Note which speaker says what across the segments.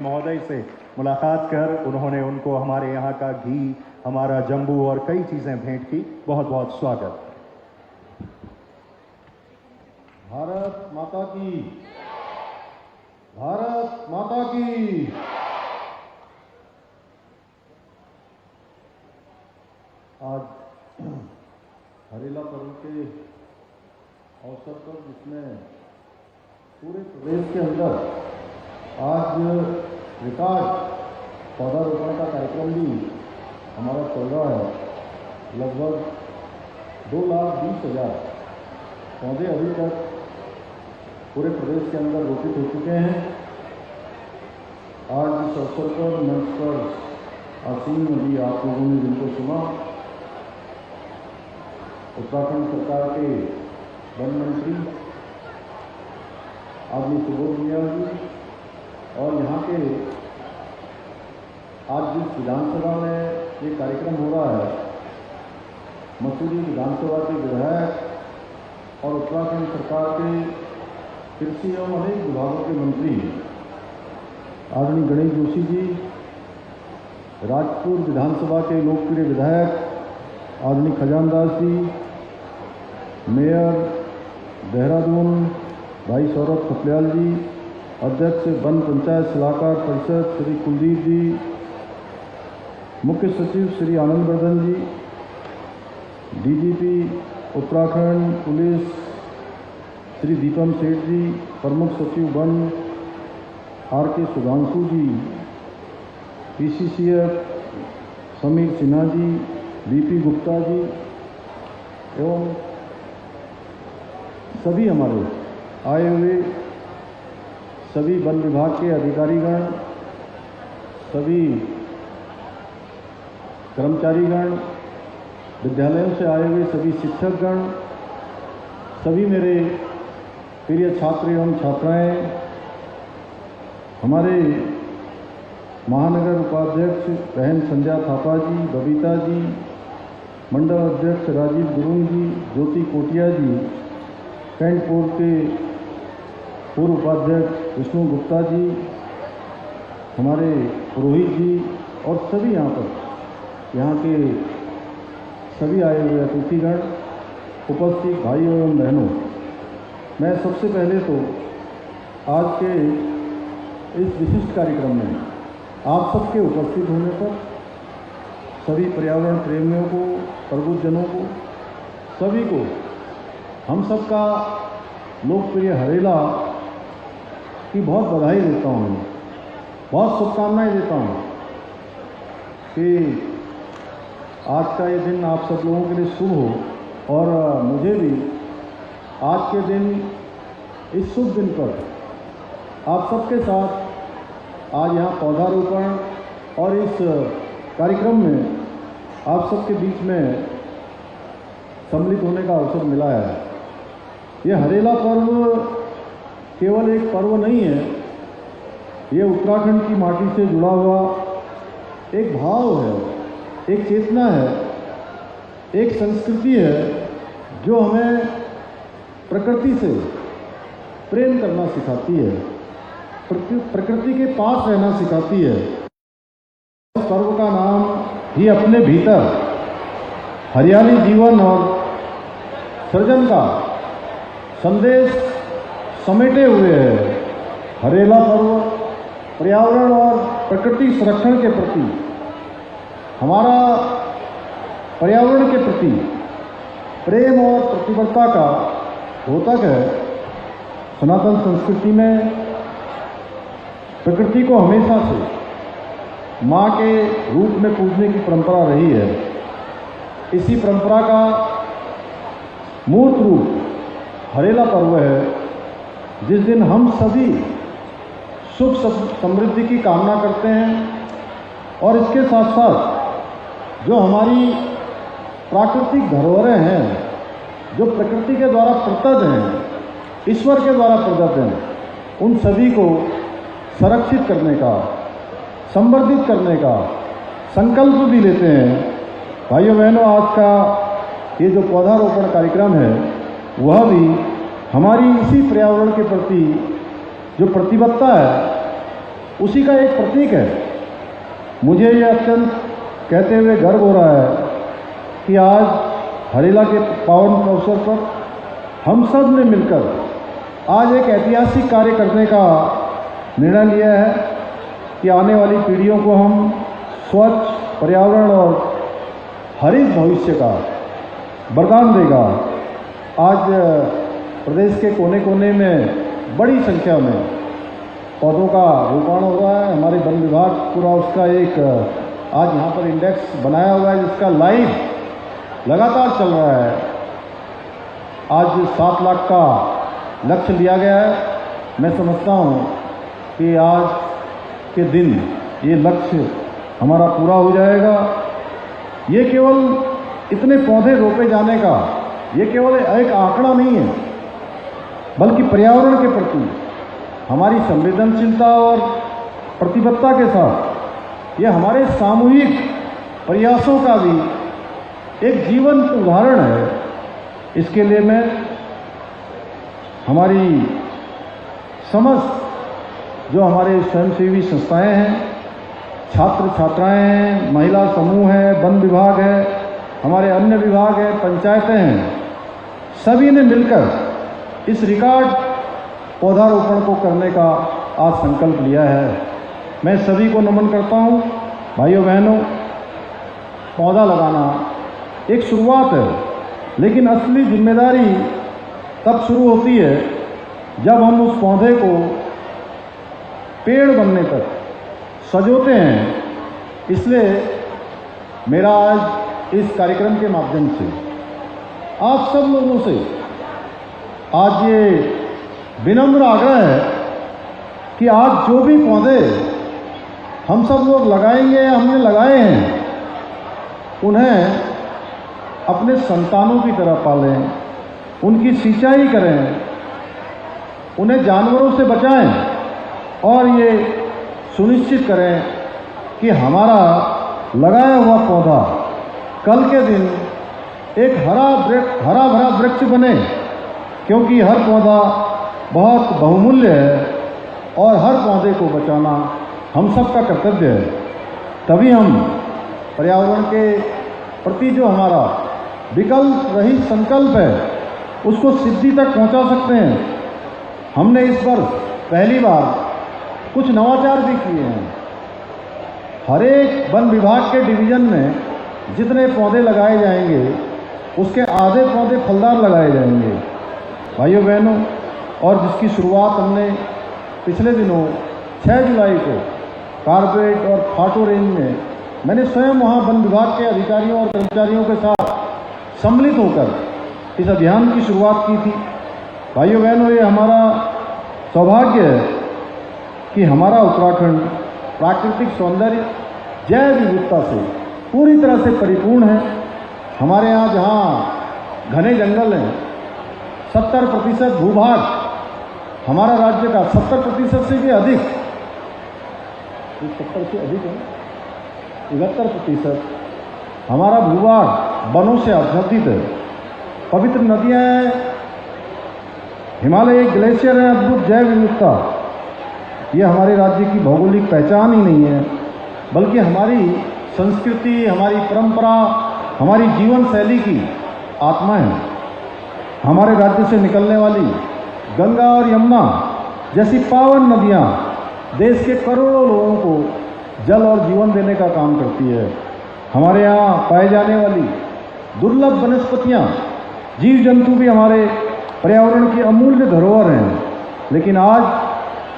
Speaker 1: महोदय से मुलाकात कर उन्होंने उनको हमारे यहाँ का घी, हमारा जम्बू और कई चीज़ें भेंट की। बहुत बहुत स्वागत।
Speaker 2: भारत माता की, भारत माता की। आज हरेला पर्व के अवसर पर जिसमें पूरे प्रदेश के अंदर आज रिकॉर्ड पौधारोपण का कार्यक्रम भी हमारा चल रहा है। लगभग 2,20,000 पौधे अभी तक पूरे प्रदेश के अंदर रोपित हो चुके हैं। आज इस अवसर पर मंच पर आसीन अभी आप लोगों ने जिनको सुना, उत्तराखंड सरकार के वन मंत्री आदमी सुबोध उनियाल जी और यहाँ के आज जिस विधानसभा में ये कार्यक्रम हो रहा है, मसूरी विधानसभा के विधायक और उत्तराखंड सरकार के कृषि एवं अनेक विभागों के मंत्री आदरणीय गणेश जोशी जी, राजपुर विधानसभा के लोकप्रिय विधायक आदरणीय खजानदास जी, मेयर देहरादून भाई सौरभ खपलियाल जी, अध्यक्ष वन पंचायत सलाहकार परिषद श्री कुलदीप जी, मुख्य सचिव श्री आनंद वर्धन जी, डीजीपी उत्तराखंड पुलिस श्री दीपम सेठ जी, प्रमुख सचिव वन आर के सुधांशु जी, पीसीसीएफ समीर सिन्हा जी, बीपी गुप्ता जी एवं सभी हमारे आए हुए सभी वन विभाग के अधिकारीगण, सभी कर्मचारीगण, विद्यालयों से आए हुए सभी शिक्षकगण, सभी मेरे प्रिय छात्र एवं छात्राएं, हमारे महानगर उपाध्यक्ष बहन संध्या थापा जी, बबीता जी, मंडल अध्यक्ष राजीव गुरुंग जी, ज्योति कोटिया जी, कैंट पोर्ट के पूर्व उपाध्यक्ष विष्णु गुप्ता जी, हमारे पुरोहित जी और सभी यहाँ के सभी आए हुए अतिथिगण, उपस्थित भाइयों एवं बहनों, मैं सबसे पहले तो आज के इस विशिष्ट कार्यक्रम में आप सबके उपस्थित होने पर सभी पर्यावरण प्रेमियों को, प्रबुद्धजनों को, सभी को हम सबका लोकप्रिय हरेला की बहुत बधाई देता हूँ, बहुत शुभकामनाएं देता हूँ कि आज का ये दिन आप सब लोगों के लिए शुभ हो और मुझे भी आज के दिन, इस शुभ दिन पर आप सबके साथ आज यहाँ पौधारोपण और इस कार्यक्रम में आप सबके बीच में सम्मिलित होने का अवसर मिला है। ये हरेला पर्व केवल एक पर्व नहीं है, ये उत्तराखंड की माटी से जुड़ा हुआ एक भाव है, एक चेतना है, एक संस्कृति है जो हमें प्रकृति से प्रेम करना सिखाती है, प्रकृति के पास रहना सिखाती है। इस पर्व का नाम ही अपने भीतर हरियाली जीवन और सृजन का संदेश समेटे हुए है। हरेला पर्व पर्यावरण और प्रकृति संरक्षण के प्रति, हमारा पर्यावरण के प्रति प्रेम और प्रतिबद्धता का द्योतक है। सनातन संस्कृति में प्रकृति को हमेशा से माँ के रूप में पूजने की परंपरा रही है। इसी परंपरा का मूर्त रूप हरेला पर्व है, जिस दिन हम सभी सुख समृद्धि की कामना करते हैं और इसके साथ साथ जो हमारी प्राकृतिक धरोहरें हैं, जो प्रकृति के द्वारा प्रदत्त हैं, ईश्वर के द्वारा प्रदत्त हैं, उन सभी को संरक्षित करने का, संवर्धित करने का संकल्प भी लेते हैं। भाइयों बहनों, आज का ये जो पौधारोपण कार्यक्रम है वह भी हमारी इसी पर्यावरण के प्रति जो प्रतिबद्धता है उसी का एक प्रतीक है। मुझे ये अत्यंत कहते हुए गर्व हो रहा है कि आज हरेला के पावन अवसर पर हम सब ने मिलकर आज एक ऐतिहासिक कार्य करने का निर्णय लिया है कि आने वाली पीढ़ियों को हम स्वच्छ पर्यावरण और हरित भविष्य का वरदान देगा। आज प्रदेश के कोने कोने में बड़ी संख्या में पौधों का रोपण हो रहा है। हमारे वन विभाग पूरा उसका एक आज यहाँ पर इंडेक्स बनाया हुआ है जिसका लाइव लगातार चल रहा है। आज 7 लाख का लक्ष्य लिया गया है। मैं समझता हूँ कि आज के दिन ये लक्ष्य हमारा पूरा हो जाएगा। ये केवल इतने पौधे रोपे जाने का ये केवल एक आंकड़ा नहीं है, बल्कि पर्यावरण के प्रति हमारी संवेदनशीलता और प्रतिबद्धता के साथ ये हमारे सामूहिक प्रयासों का भी एक जीवंत उदाहरण है। इसके लिए मैं हमारी समस्त जो हमारे स्वयंसेवी संस्थाएं हैं, छात्र छात्राएं हैं, महिला समूह है, वन विभाग है, हमारे अन्य विभाग है, पंचायतें हैं, सभी ने मिलकर इस रिकॉर्ड पौधारोपण को करने का आज संकल्प लिया है। मैं सभी को नमन करता हूँ। भाइयों बहनों, पौधा लगाना एक शुरुआत है, लेकिन असली जिम्मेदारी तब शुरू होती है जब हम उस पौधे को पेड़ बनने तक सजोते हैं। इसलिए मेरा आज इस कार्यक्रम के माध्यम से आप सब लोगों से आज ये विनम्र आग्रह है कि आज जो भी पौधे हम सब लोग लगाएंगे या हमने लगाए हैं, उन्हें अपने संतानों की तरह पालें, उनकी सिंचाई करें, उन्हें जानवरों से बचाएं और ये सुनिश्चित करें कि हमारा लगाया हुआ पौधा कल के दिन एक हरा भरा वृक्ष बने, क्योंकि हर पौधा बहुत बहुमूल्य है और हर पौधे को बचाना हम सबका कर्तव्य है। तभी हम पर्यावरण के प्रति जो हमारा विकल्प रहित संकल्प है उसको सिद्धि तक पहुंचा सकते हैं। हमने इस वर्ष पहली बार कुछ नवाचार भी किए हैं। हर एक वन विभाग के डिवीजन में जितने पौधे लगाए जाएंगे उसके आधे पौधे फलदार लगाए जाएंगे। भाइयों बहनों, और जिसकी शुरुआत हमने पिछले दिनों 6 जुलाई को कारपेट और फाटो रेंज में मैंने स्वयं वहाँ वन विभाग के अधिकारियों और कर्मचारियों के साथ सम्मिलित होकर इस अभियान की शुरुआत की थी। भाइयों बहनों, ये हमारा सौभाग्य है कि हमारा उत्तराखंड प्राकृतिक सौंदर्य जैव विविधता से पूरी तरह से परिपूर्ण है। हमारे यहाँ जहाँ घने जंगल हैं, 70% भूभाग हमारा राज्य का 70% से भी अधिक, 70 से अधिक है, 71% हमारा भूभाग वनों से आच्छादित है। पवित्र नदियाँ हैं, हिमालय ग्लेशियर हैं, अद्भुत जैव विविधता। ये हमारे राज्य की भौगोलिक पहचान ही नहीं है, बल्कि हमारी संस्कृति, हमारी परंपरा, हमारी जीवन शैली की आत्मा है। हमारे राज्य से निकलने वाली गंगा और यमुना जैसी पावन नदियाँ देश के करोड़ों लोगों को जल और जीवन देने का काम करती है। हमारे यहाँ पाए जाने वाली दुर्लभ वनस्पतियाँ, जीव जंतु भी हमारे पर्यावरण की अमूल्य धरोहर हैं। लेकिन आज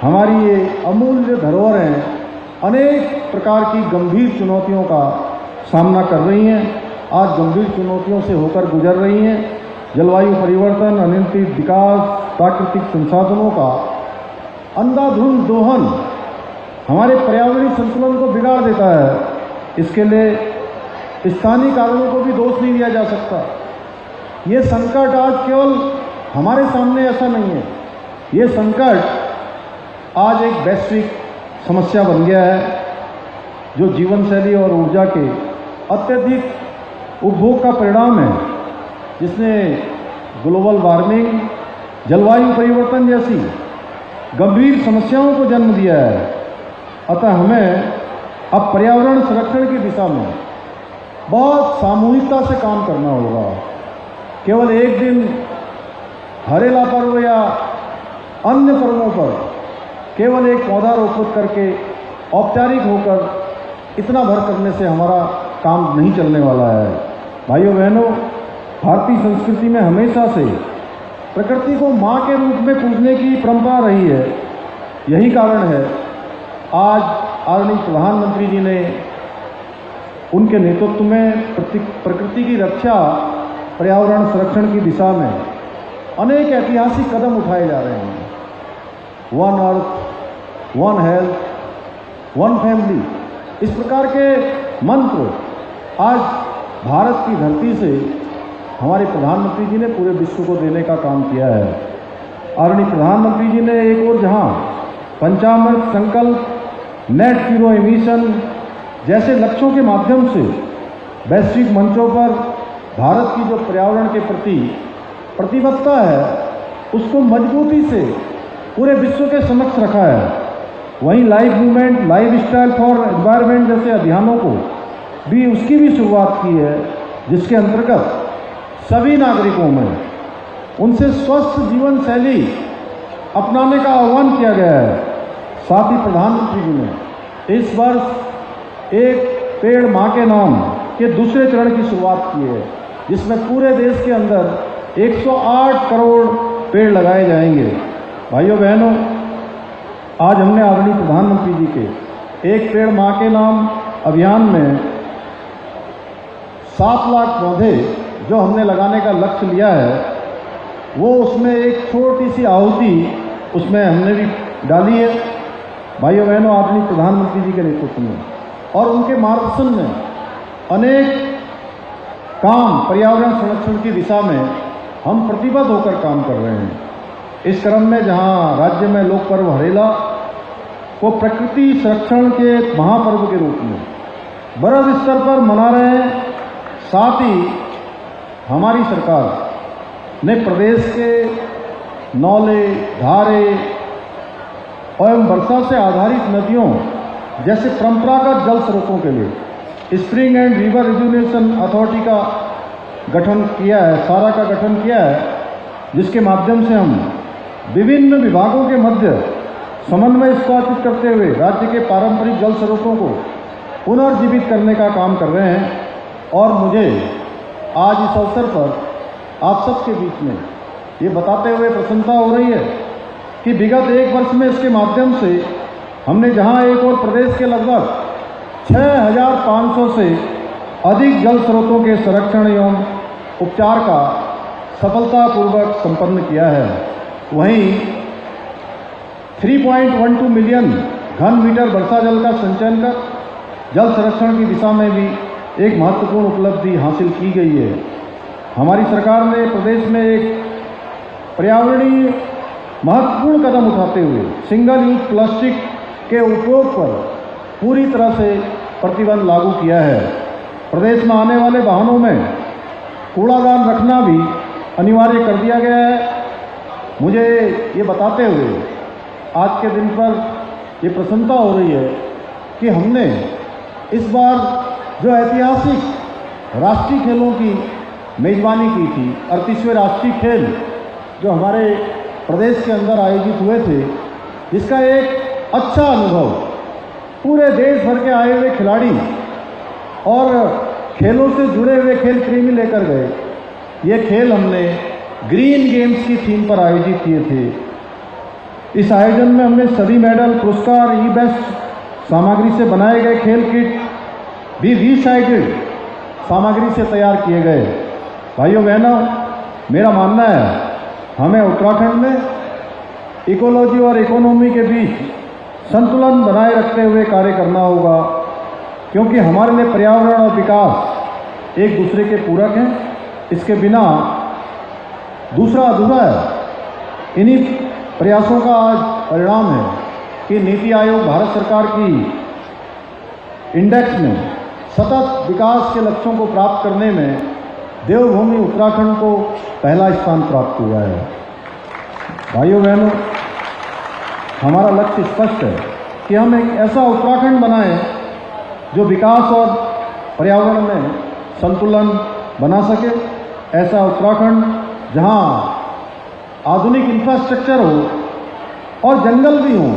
Speaker 2: हमारी ये अमूल्य धरोहरें अनेक प्रकार की गंभीर चुनौतियों का सामना कर रही हैं। आज गंभीर चुनौतियों से होकर गुजर रही हैं। जलवायु परिवर्तन, अनियंत्रित विकास, प्राकृतिक संसाधनों का अंधाधुंध दोहन हमारे पर्यावरणीय संतुलन को बिगाड़ देता है। इसके लिए स्थानीय कारणों को भी दोष नहीं दिया जा सकता। ये संकट आज केवल हमारे सामने ऐसा नहीं है, ये संकट आज एक वैश्विक समस्या बन गया है, जो जीवन शैली और ऊर्जा के अत्यधिक उपभोग का परिणाम है, जिसने ग्लोबल वार्मिंग, जलवायु परिवर्तन जैसी गंभीर समस्याओं को जन्म दिया है। अतः हमें अब पर्यावरण संरक्षण की दिशा में बहुत सामूहिकता से काम करना होगा। केवल एक दिन हरेला पर्व या अन्य पर्वों पर केवल एक पौधा रोपित करके औपचारिक होकर इतना भर करने से हमारा काम नहीं चलने वाला है। भाइयों बहनों, भारतीय संस्कृति में हमेशा से प्रकृति को माँ के रूप में पूजने की परंपरा रही है। यही कारण है आज आदरणीय प्रधानमंत्री जी ने उनके नेतृत्व में प्रकृति की रक्षा, पर्यावरण संरक्षण की दिशा में अनेक ऐतिहासिक कदम उठाए जा रहे हैं। One earth, one health, one family, इस प्रकार के मंत्र आज भारत की धरती से हमारे प्रधानमंत्री जी ने पूरे विश्व को देने का काम किया है। आदरणीय प्रधानमंत्री जी ने एक और जहां पंचामृत संकल्प, नेट जीरो एमिशन जैसे लक्ष्यों के माध्यम से वैश्विक मंचों पर भारत की जो पर्यावरण के प्रति प्रतिबद्धता है उसको मजबूती से पूरे विश्व के समक्ष रखा है। वहीं life movement, life style for environment जैसे अभियानों को भी उसकी भी शुरुआत की है, जिसके अंतर्गत सभी नागरिकों में उनसे स्वस्थ जीवन शैली अपनाने का आह्वान किया गया है। साथ ही प्रधानमंत्री जी ने इस वर्ष एक पेड़ माँ के नाम के दूसरे चरण की शुरुआत की है, जिसमें पूरे देश के अंदर 108 करोड़ पेड़ लगाए जाएंगे। भाइयों बहनों, आज हमने आदरणीय प्रधानमंत्री जी के एक पेड़ माँ के नाम अभियान में 7 लाख पौधे जो हमने लगाने का लक्ष्य लिया है, वो उसमें एक छोटी सी आहुति उसमें हमने भी डाली है। भाइयों बहनों, आदरणीय प्रधानमंत्री जी के नेतृत्व में और उनके मार्गदर्शन में अनेक काम पर्यावरण संरक्षण की दिशा में हम प्रतिबद्ध होकर काम कर रहे हैं। इस क्रम में जहां राज्य में लोक पर्व हरेला को प्रकृति संरक्षण के महापर्व के रूप में बड़े स्तर पर मना रहे हैं, साथ ही हमारी सरकार ने प्रदेश के नौले, धारे एवं वर्षा से आधारित नदियों जैसे परंपरागत जल स्रोतों के लिए स्प्रिंग एंड रिवर रिजुनेशन अथॉरिटी का गठन किया है, सारा का गठन किया है, जिसके माध्यम से हम विभिन्न विभागों के मध्य समन्वय स्थापित करते हुए राज्य के पारंपरिक जल स्रोतों को पुनर्जीवित करने का काम कर रहे हैं। और मुझे आज इस अवसर पर आप सबके बीच में ये बताते हुए प्रसन्नता हो रही है कि विगत 1 वर्ष में इसके माध्यम से हमने जहां एक और प्रदेश के लगभग 6500 से अधिक जल स्रोतों के संरक्षण एवं उपचार का सफलतापूर्वक संपन्न किया है, वहीं 3.12 मिलियन घन मीटर वर्षा जल का संचयन कर जल संरक्षण की दिशा में भी एक महत्वपूर्ण उपलब्धि हासिल की गई है। हमारी सरकार ने प्रदेश में एक पर्यावरणीय महत्वपूर्ण कदम उठाते हुए सिंगल यूज प्लास्टिक के उपयोग पर पूरी तरह से प्रतिबंध लागू किया है। प्रदेश में आने वाले वाहनों में कूड़ादान रखना भी अनिवार्य कर दिया गया है। मुझे ये बताते हुए आज के दिन पर ये प्रसन्नता हो रही है कि हमने इस बार जो ऐतिहासिक राष्ट्रीय खेलों की मेजबानी की थी, 38वें राष्ट्रीय खेल जो हमारे प्रदेश के अंदर आयोजित हुए थे, जिसका एक अच्छा अनुभव पूरे देश भर के आए हुए खिलाड़ी और खेलों से जुड़े हुए खेल प्रेमी लेकर गए। ये खेल हमने ग्रीन गेम्स की थीम पर आयोजित किए थे। इस आयोजन में हमने सभी मेडल, पुरस्कार, ई बेस्ट सामग्री से बनाए गए खेल किट भी रीसाइक्ल्ड सामग्री से तैयार किए गए। भाइयों बहनों, मेरा मानना है हमें उत्तराखंड में इकोलॉजी और इकोनॉमी के बीच संतुलन बनाए रखते हुए कार्य करना होगा, क्योंकि हमारे लिए पर्यावरण और विकास एक दूसरे के पूरक हैं। इसके बिना दूसरा अधूरा है। इन्हीं प्रयासों का आज परिणाम है कि नीति आयोग भारत सरकार की इंडेक्स में सतत विकास के लक्ष्यों को प्राप्त करने में देवभूमि उत्तराखंड को पहला स्थान प्राप्त हुआ है। भाइयों बहनों, हमारा लक्ष्य स्पष्ट है कि हम एक ऐसा उत्तराखंड बनाएं जो विकास और पर्यावरण में संतुलन बना सके, ऐसा उत्तराखंड जहां आधुनिक इंफ्रास्ट्रक्चर हो और जंगल भी हो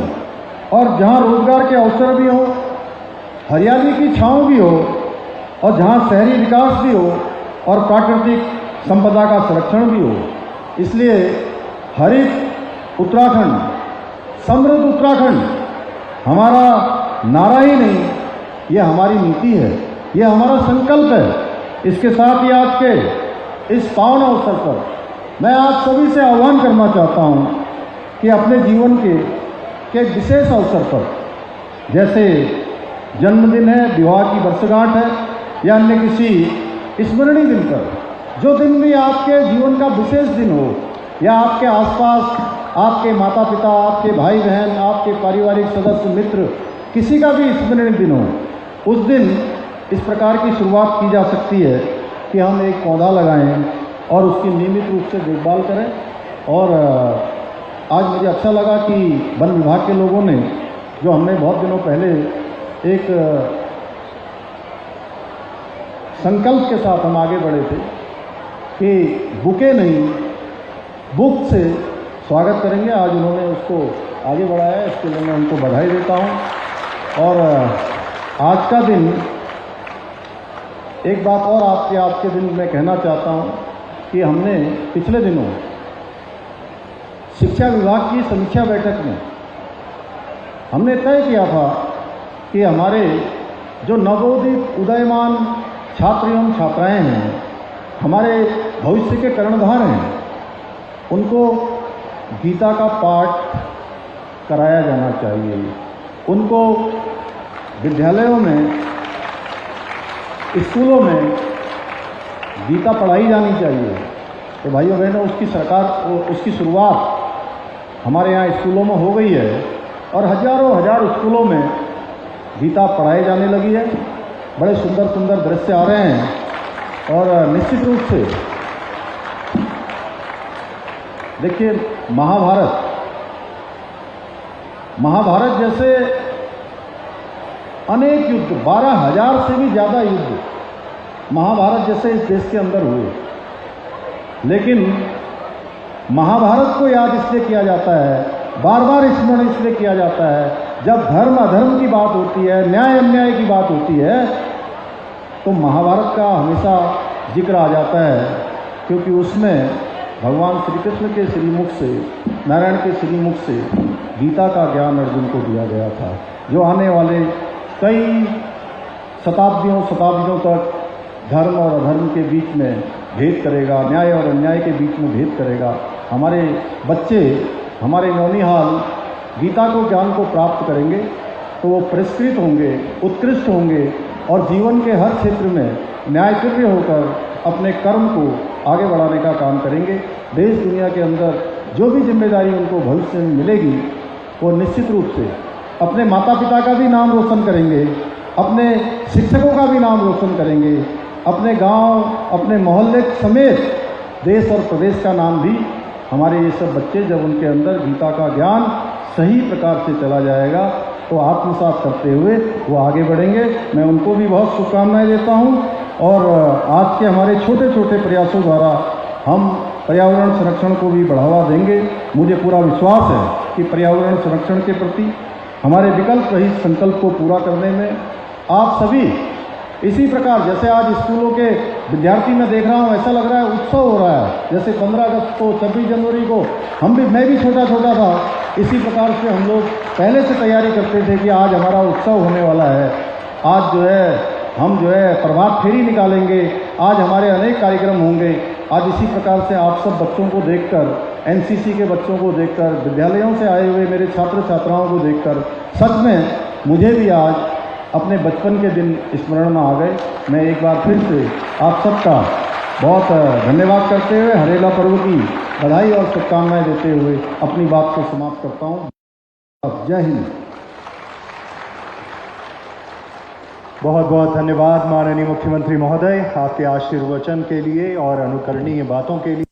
Speaker 2: और जहां रोजगार के अवसर भी हो, हरियाली की छांव भी हो और जहां शहरी विकास भी हो और प्राकृतिक संपदा का संरक्षण भी हो। इसलिए हरित उत्तराखंड, समृद्ध उत्तराखंड हमारा नारा ही नहीं, ये हमारी नीति है, ये हमारा संकल्प है। इसके साथ ही आज के इस पावन अवसर पर मैं आप सभी से आह्वान करना चाहता हूं कि अपने जीवन के विशेष अवसर पर, जैसे जन्मदिन है, विवाह की वर्षगांठ है या अन्य किसी स्मरणीय दिन पर, जो दिन भी आपके जीवन का विशेष दिन हो या आपके आसपास आपके माता पिता, आपके भाई बहन, आपके पारिवारिक सदस्य, मित्र, किसी का भी स्मरणीय दिन हो, उस दिन इस प्रकार की शुरुआत की जा सकती है कि हम एक पौधा लगाएं और उसकी नियमित रूप से देखभाल करें। और आज मुझे अच्छा लगा कि वन विभाग के लोगों ने, जो हमने बहुत दिनों पहले एक संकल्प के साथ हम आगे बढ़े थे कि बुके नहीं बुक से स्वागत करेंगे, आज उन्होंने उसको आगे बढ़ाया है, इसके लिए मैं उनको बधाई देता हूं। और आज का दिन, एक बात और आपके दिन में कहना चाहता हूं कि हमने पिछले दिनों शिक्षा विभाग की समीक्षा बैठक में हमने तय किया था कि हमारे जो नवोदित उदयमान छात्र एवं छात्राएं हैं, हमारे भविष्य के कर्णधार हैं, उनको गीता का पाठ कराया जाना चाहिए। उनको विद्यालयों में, स्कूलों में गीता पढ़ाई जानी चाहिए। तो भाइयों बहनों, उसकी शुरुआत हमारे यहाँ स्कूलों में हो गई है और हजारों हजार स्कूलों में गीता पढ़ाई जाने लगी है। बड़े सुंदर सुंदर दृश्य आ रहे हैं और निश्चित रूप से देखिए, महाभारत जैसे अनेक युद्ध, 12,000 से भी ज़्यादा युद्ध महाभारत जैसे इस देश के अंदर हुए, लेकिन महाभारत को याद इसलिए किया जाता है, बार बार स्मरण इसलिए किया जाता है, जब धर्म अधर्म की बात होती है, न्याय अन्याय की बात होती है, तो महाभारत का हमेशा जिक्र आ जाता है, क्योंकि उसमें भगवान श्री कृष्ण के श्रीमुख से, नारायण के श्रीमुख से गीता का ज्ञान अर्जुन को दिया गया था, जो आने वाले कई शताब्दियों तक धर्म और अधर्म के बीच में भेद करेगा, न्याय और अन्याय के बीच में भेद करेगा। हमारे बच्चे, हमारे नौनिहाल गीता को, ज्ञान को प्राप्त करेंगे तो वो पुरस्कृत होंगे, उत्कृष्ट होंगे और जीवन के हर क्षेत्र में न्यायप्रिय होकर अपने कर्म को आगे बढ़ाने का काम करेंगे। देश दुनिया के अंदर जो भी जिम्मेदारी उनको भविष्य में मिलेगी, वो निश्चित रूप से अपने माता पिता का भी नाम रोशन करेंगे, अपने शिक्षकों का भी नाम रोशन करेंगे, अपने गांव, अपने मोहल्ले समेत देश और प्रदेश का नाम भी। हमारे ये सब बच्चे, जब उनके अंदर गीता का ज्ञान सही प्रकार से चला जाएगा, तो आत्मसात करते हुए वो आगे बढ़ेंगे। मैं उनको भी बहुत शुभकामनाएं देता हूं और आज के हमारे छोटे छोटे प्रयासों द्वारा हम पर्यावरण संरक्षण को भी बढ़ावा देंगे। मुझे पूरा विश्वास है कि पर्यावरण संरक्षण के प्रति हमारे विकल्प रहित संकल्प को पूरा करने में आप सभी, इसी प्रकार जैसे आज स्कूलों के विद्यार्थी मैं देख रहा हूँ, ऐसा लग रहा है उत्सव हो रहा है, जैसे 15 अगस्त को, 26 जनवरी को मैं भी छोटा था, इसी प्रकार से हम लोग पहले से तैयारी करते थे कि आज हमारा उत्सव होने वाला है, आज हम प्रभात फेरी निकालेंगे, आज हमारे अनेक कार्यक्रम होंगे। आज इसी प्रकार से आप सब बच्चों को देखकर, एनसीसी के बच्चों को देखकर, विद्यालयों से आए हुए मेरे छात्र छात्राओं को देखकर सच में मुझे भी आज अपने बचपन के दिन स्मरण में आ गए। मैं एक बार फिर से आप सबका बहुत धन्यवाद करते हुए, हरेला पर्व की बधाई और शुभकामनाएं देते हुए अपनी बात को समाप्त करता हूँ। जय हिंद।
Speaker 1: बहुत बहुत धन्यवाद माननीय मुख्यमंत्री महोदय, आपके आशीर्वचन के लिए और अनुकरणीय बातों के लिए।